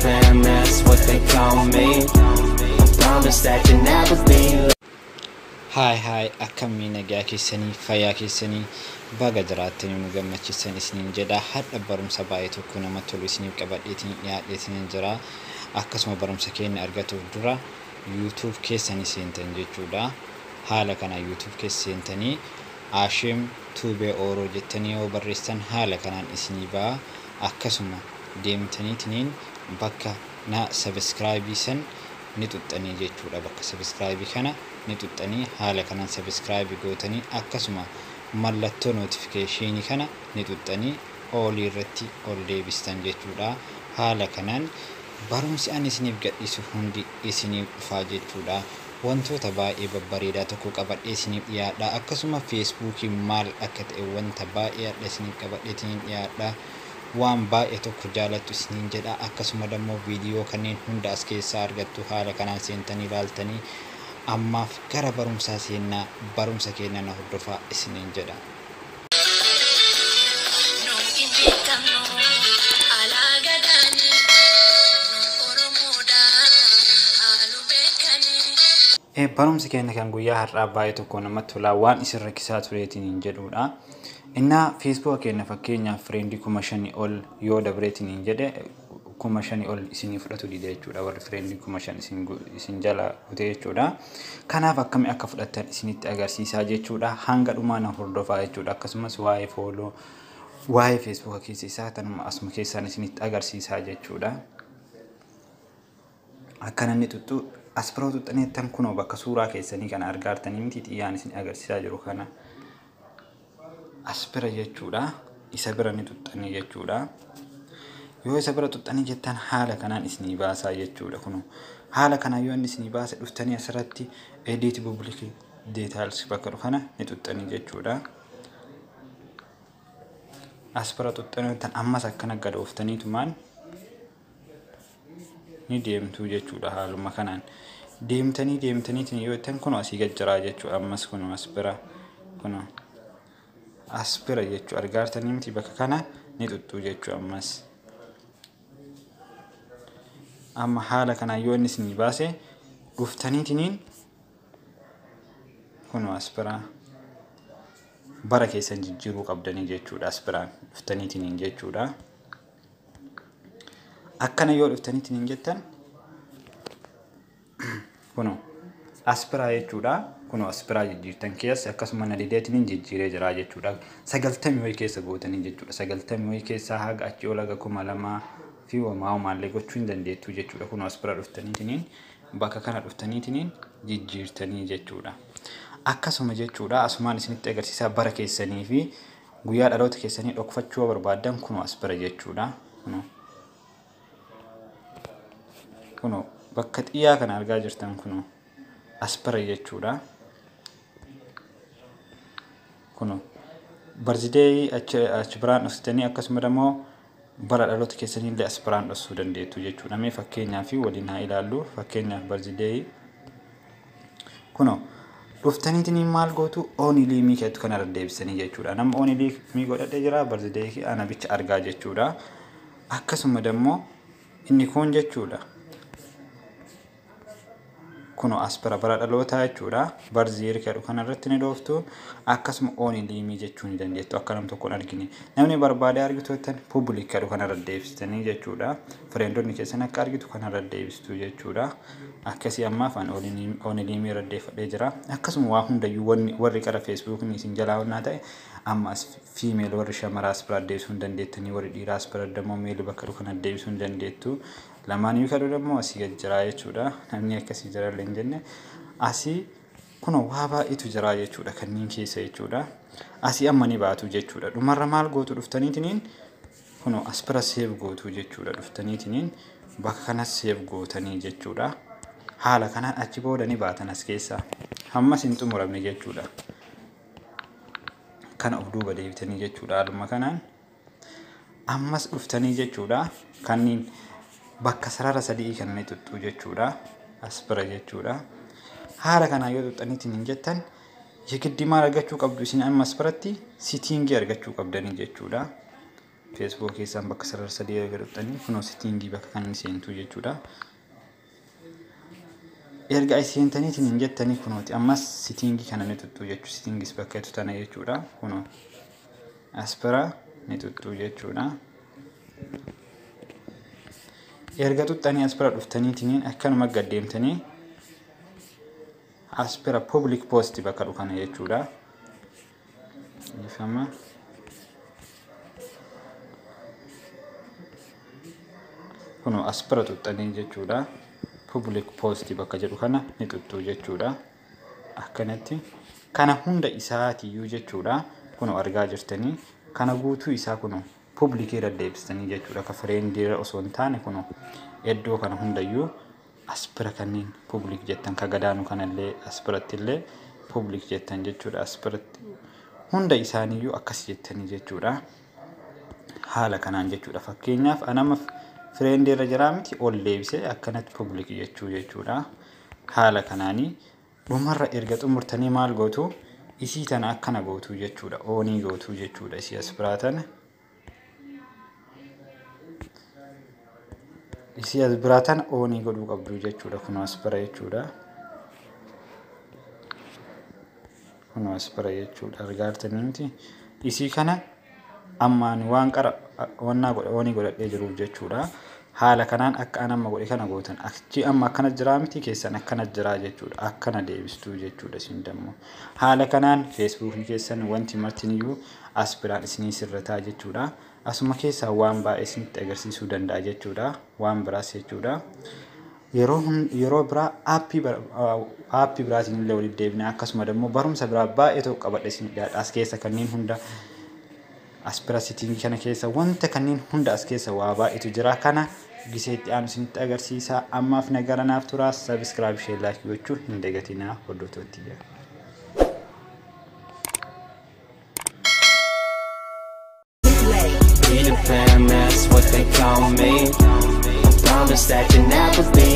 fam, that's what they call me. I promise that you'll never be late. Hi, akkami nagaya keessanii fayyaa keessanii baga jiraatanii nu gammachiisan isiniin jedha. Hadda barumsa baay'ee tokko namatti tolu isiniif qabadheetiin dhiyaadheetiin jira. Akkasuma barumsa keenya argatuuf dura YouTube keessanii seentan jechuudha. Haala kana YouTube keessa seentanii Ashim tube oro jettanii yoo barreessan haala kanaan isinii ba'a. Akkasuma deemtaniitiin bakka na subscribe san ni tuttanii jechuudha. Bakka subscribe kana ni tuttanii haala kanaan subscribe gootanii akkasuma mallattoo notification kana ni tuttanii all irratti ol deebistan jechuudha. Haala kanaan barumsi ani isiniif gadhiisu hundi isiniif dhufaa jechuudha. Wantoota baay'ee babbareedaa tokko qabadhee isiniif dhiyaadha. Akkasuma Facebook maal akka ta'e wanta baay'ee isiniif qabadheetiin dhiyaadha. Waan baay'ee tokko jaalattu isiniin jedha. Akkasuma dammoo viidiyoo kanneen hunda as keessaa argattu haala kanaan seentanii ilaaltanii ammaaf gara barumsaa seenaa barumsa keenya na hordofaa isiniin jedha. Barumsi keenya kan guyyaa har'aa baay'ee tokko namatti tola waan isin rakkisaa tureetiin jedhudha. Inna Facebook keenya fakkeenyaaf friendii 5,000 ol yoo dabreetiin jedhe 5,000 ol isinii fudhatu dide jechuudha. Warri friendii 5,000 isin jala kutee jechuudha. Kanaaf akkami akka fudhattan isinitti agarsiisaa jechuudha. Hanga dhumaa na hordofaa jechuudha. Akkasumas waa'ee follow waa'ee Facebook keessa isaa tanuma asuma keessaan isinitti agarsiisaa jechuudha. Akkana inni tuttu asbiroo tuttaniittan kunoo bakka suuraa keessanii kana argaartanii miti xiyyaan isin agarsiisaa jiru kana asbira jechuudha. Isa bira ni tuttanii jechuudha. Yoo isa bira tuttanii jettan haala kanaan isinii baasaa jechuudha. Kunoo haala kanaan yoo inni isinii baase dhuftanii asirratti edit public details bakka kana ni tuttanii jechuudha. Asbira tuttaniittan ammas akkana gad ooftaniitumaan ni deemtu jechuudha. Haaluma kanaan deemtaniitiin yoo ta'an kun asii gad jiraa jechuudha. Ammas kun aspira jechuudha. Argaartanii miti bakka kana ni tuttuu jechuudha. Amma haala kanaan yoo inni isinii baase dhuftaniitiin kun aspira bara keessan jijjiiruu qabdanii jechuudha. Aspiraan dhuftaniitiin jechuudha. Akkana yoo dhuftaniitiin jettan kuno aspira jechuudha. Kuno aspira jijjiirtan keessa akkasuma na dideetiin jijjiiree jira jechuudha. 90 wayii keessa gootanii jechuudha. 90 wayii keessa haga achi olaga 2,000 fi maallee gochuu hin dandeettu jechuudha. Kuno aspira dhuftaniitiin bakka kana dhuftaniitiin jijjiirtanii jechuudha. Akkasuma jechuudha asumaan isinitti agarsiisaa bara keessanii fi guyyaa dhaloota keessanii dhokfachuu barbaadan kuno aspira jechuudha. Kuno bakka xiyyaa kana argaa jirtan kuno aspira jechuudha. Kuno birthday achi biraan dhuftanii akkasuma dammoo bara dhaloota keessanii illee aspiraan dhosuu dandeettu jechuudha. Mee fakkeenyaa fi waliin haa ilaallu. Fakkeenyaaf birthday kuno dhuftaniitiin maal gootu only mii keetu kana deebisanii jechuudha. Nama only mii godhadhee jira birthday ana bicha argaa jechuudha. Akkasuma dammoo inni kun jechuudha. Kuno aspira bara dhaloota jechuudha. Barziir kadhu kanarratti ni dhooftu. Akkasuma only mii jechuu ni dandeettu. Akka nam tokkoon argine namni barbaade argitu tan public kadhu kanarra deebistanii jechuudha. Friendonni keessan akka argitu kanarra deebistu jechuudha. Akkasii ammaaf an only mii irra deeffadhee jira. Akkasuma waa hundayyuu warri qara Facebook ni isin jalaa wannaa ta'e ammas female warri shamara aspira deebisuu hin dandeettanii warri dhiiraa aspira dammoo male bakka kana deebisuu hin dandeettu. Lamaan yoo kadhu dammoo asii gad jira jechuudha. Namni akkasii jira illee hin jenne asii kuno waa baay'eetu jira jechuudha. Kanneen keessa jechuudha. Asii amma ni baatu jechuudha. Dhumarra maal gootu dhuftaniitiin kuno aspira save gootu jechuudha. Dhuftaniitiin bakka kana save gootanii jechuudha. Haala kanaan achi booda ni baatan as keessa. Hammas hin xumuramne jechuudha. Kana of duuba deebitanii jechuudha. Haaluma kanaan ammas dhuftanii jechuudha. Kanneen bakka sarara sadii kana ni tuttuu jechuudha. Aspira jechuudha. Haala kana yoo tuttaniitiin jettan yegiddi maal argachuu qabdu isin amma aspiratti sittingii argachuu qabdanii jechuudha. Facebook keessan bakka sarara sadii erga tuttanii kunoo settingii bakka kan seentu jechuudha. Erga seentaniitiin hin jettanii kunooti ammas settingii kana ni tuttu jechuudha. Settingis bakka tutana jechuudha. Kunoo aspira ni tuttu jechuudha. Erga tuttanii aspira dhuftaniitiin akkanuma gaddeemtanii aspira public post bakka dhukana jechuudha. Ifama kuno aspira tuttanii jechuudha. Public post bakka jedhu kana ni tuttu jechuudha. Akkanatti kana hunda isaatiyyuu jechuudha. Kuno argaa jirtanii kana guutuu isaa kuno public irra deebistanii jechuudha. Ka friendira osoo hin taane kuno iddoo kana hundayyuu aspira kanneen public jettan ka gadaanu kanallee aspiratti illee public jettan jechuudha. Aspiratti hunda isaaniiyyuu akkas jettanii jechuudha. Haala kanaan jechuudha. Fakkeenyaaf anama friendira jiraa miti ol deebisee akkanatti public jechuu jechuudha. Haala kanaanii dhumarra erga xumurtanii maal gootu isii tana akkana gootu jechuudha. Oonii gootu jechuudha. Isii aspiraatan isii aspiraatan oonii godhuu qabdu jechuudha. Kun aspira jechuudha. Kun aspira jechuudha. Argaartanii miti isii kana ammaan waan qara wannaa godha oonii godhadhee jiruuf jechuudha. Haala kanaan akka anamma godhe kana gootan achi amma akkana jiraa miti keessan akkana jiraa jechuudha. Akkana deebistuu jechuudha. Isin dammoo haala kanaan Facebook keessan wanti martiniyyuu aspiraan isinii sirrataa jechuudha. Asuma keessaa waan baay'ee isinitti agarsiisuu danda'a jechuudha. Waan biraas jechuudha. Yeroo biraa aappii biraatiin illee walitti deebinee akkasuma dammoo barumsa biraa baay'ee tokko qabadhe isin dhiyaadha. As keessa kanneen hunda aspira setting kana keessa wanta kanneen hunda as keessa waa baay'eetu jira. Kana giseetti aanu isinitti agarsiisa. Ammaaf nagaranaaf turaa. Subscribe, share, like gochuu hin dagatinaa hordoftootti. Be the fam, that's what they call me. I promise that you'll never be